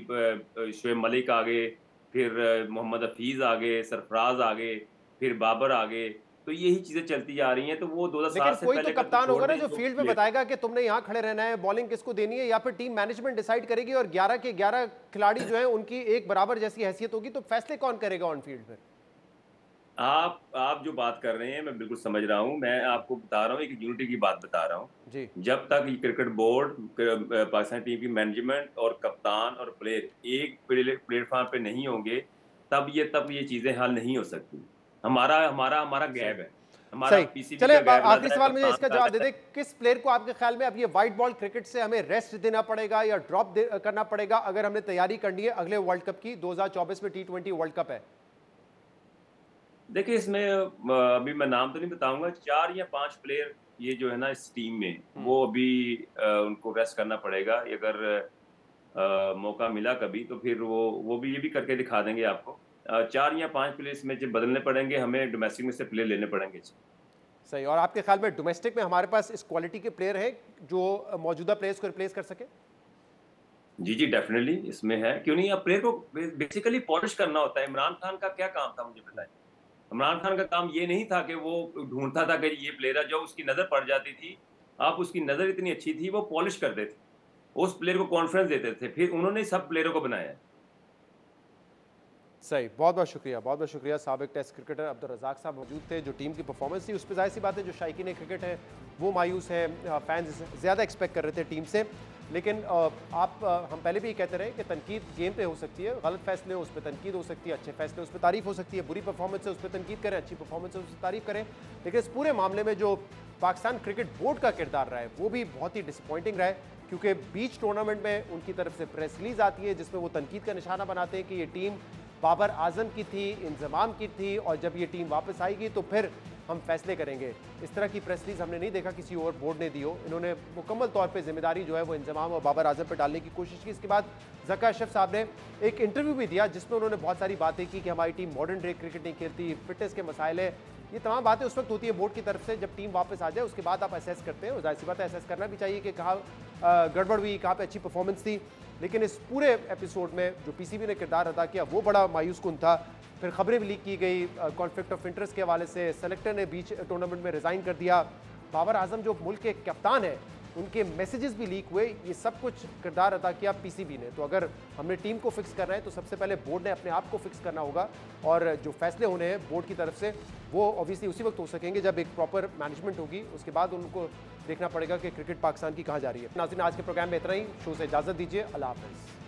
शोएब मलिक आ गए, फिर मोहम्मद हफीज आ गए, सरफराज आ गए, फिर बाबर आ गए। तो यही चीजें चलती जा रही हैं। तो वो लेकिन 2007 से कोई तो पहले का तो कप्तान छोड़ होगा ना दें जो जो फील्ड में प्लेयर थे। बताएगा कि तुमने यहाँ खड़े रहना है, बॉलिंग किसको देनी है, या फिर टीम मैनेजमेंट डिसाइड करेगी और 11 के 11 खिलाड़ी जो है उनकी एक बराबर जैसी हैसियत होगी, तो फैसले कौन करेगा ऑन फील्ड में? आप जो बात कर रहे हैं मैं बिल्कुल समझ रहा हूँ। मैं आपको बता रहा हूँ, एक यूनिटी की बात बता रहा हूँ। जी। जब तक ये क्रिकेट बोर्ड, पाकिस्तान टीम की मैनेजमेंट और कप्तान और प्लेयर एक प्लेटफॉर्म पे नहीं होंगे, तब ये चीजें हल नहीं हो सकती। हमारा हमारा हमारा सही। गैप है, हमारा सही। पीसीबी चले का गैप लग आखिरी रहा है, सवाल मुझे कप्तान इसका का जवाब अलग दे है। दे, किस प्लेयर को आपके ख्याल में अब ये व्हाइट बॉल क्रिकेट से हमें रेस्ट देना पड़ेगा या ड्रॉप करना पड़ेगा, अगर हमने तैयारी करनी है अगले वर्ल्ड कप की? 2024 में T20 वर्ल्ड कप है। देखिए इसमें अभी मैं नाम तो नहीं बताऊंगा, 4 या 5 प्लेयर ये जो है ना इस टीम में, वो अभी उनको रेस्ट करना पड़ेगा। अगर मौका मिला कभी तो फिर वो भी ये भी करके दिखा देंगे आपको। 4 या 5 प्लेयर इसमें जो बदलने पड़ेंगे, हमें डोमेस्टिक में से प्लेयर लेने पड़ेंगे। सही। और आपके ख्याल में डोमेस्टिक में हमारे पास इस क्वालिटी के प्लेयर हैं जो मौजूदा प्लेयर्स को रिप्लेस कर सके? जी जी डेफिनेटली इसमें है, क्यों नहीं। अब प्लेयर को बेसिकली पॉलिश करना होता है। इमरान खान का क्या काम था मुझे बताएं। इमरान खान का काम ये नहीं था कि वो ढूंढता था कि ये प्लेयर है। जो उसकी नजर पड़ जाती थी, आप उसकी नजर इतनी अच्छी थी, वो पॉलिश करते थे, उस प्लेयर को कॉन्फिडेंस देते थे, फिर उन्होंने सब प्लेयरों को बनाया है। सही। बहुत बहुत शुक्रिया, बहुत बहुत शुक्रिया। साबिक टेस्ट क्रिकेटर अब्दुल रज़ाक साहब मौजूद थे। जो टीम की परफॉर्मेंस थी उस पर जाहिर सी बात है जो शायकीन क्रिकेट है वो मायूस है, फैंस ज़्यादा एक्सपेक्ट कर रहे थे टीम से। लेकिन हम पहले भी ये कहते रहे कि तनकीद गेम पे हो सकती है, गलत फैसले हो उस पर तनकीद हो सकती है, अच्छे फैसले उस पर तारीफ हो सकती है, बुरी परफॉर्मेंस है उस पर तनकीद करें, अच्छी परफॉर्मेंस है उस पर तारीफ करें। लेकिन इस पूरे मामले में जो पाकिस्तान क्रिकेट बोर्ड का किरदार रहा है वो भी बहुत ही डिसअपॉइंटिंग रहा है, क्योंकि बीच टूर्नामेंट में उनकी तरफ से प्रेस रिलीज आती है जिसमें वो तनकीद का निशाना बनाते हैं कि ये टीम बाबर आजम की थी, इंजमाम की थी, और जब ये टीम वापस आएगी तो फिर हम फैसले करेंगे। इस तरह की प्रेस रिलीज हमने नहीं देखा किसी और बोर्ड ने दी हो। इन्होंने मुकम्मल तौर पे जिम्मेदारी जो है वो इंजमाम और बाबर आजम पर डालने की कोशिश की। इसके बाद ज़का अशरफ साहब ने एक इंटरव्यू भी दिया जिसमें उन्होंने बहुत सारी बातें की कि हमारी टीम मॉडर्न डे क्रिकेट नहीं खेलती, फिटनेस के मसाइल है। ये तमाम बातें उस वक्त होती है बोर्ड की तरफ से जब टीम वापस आ जाए, उसके बाद आप असेस करते हैं। जाहिर सी बात है असेस करना भी चाहिए कि कहाँ गड़बड़ हुई, कहाँ पे अच्छी परफॉर्मेंस थी। लेकिन इस पूरे एपिसोड में जो पीसीबी ने किरदार अदा किया वो बड़ा मायूस कुन था। फिर खबरें भी लीक की गई कॉन्फ्लिक्ट ऑफ इंटरेस्ट के हवाले से, सेलेक्टर ने बीच टूर्नामेंट में रिज़ाइन कर दिया, बाबर आजम जो मुल्क के कप्तान हैं उनके मैसेजेस भी लीक हुए। ये सब कुछ किरदार अदा किया पीसीबी ने। तो अगर हमने टीम को फिक्स करना है तो सबसे पहले बोर्ड ने अपने आप को फिक्स करना होगा, और जो फैसले होने हैं बोर्ड की तरफ से वो ऑब्वियसली उसी वक्त हो सकेंगे जब एक प्रॉपर मैनेजमेंट होगी। उसके बाद उनको देखना पड़ेगा कि क्रिकेट पाकिस्तान की कहाँ जा रही है। नाज़रीन, आज के प्रोग्राम में इतना ही। शो से इजाज़त दीजिए। अल्लाह हाफ़िज़।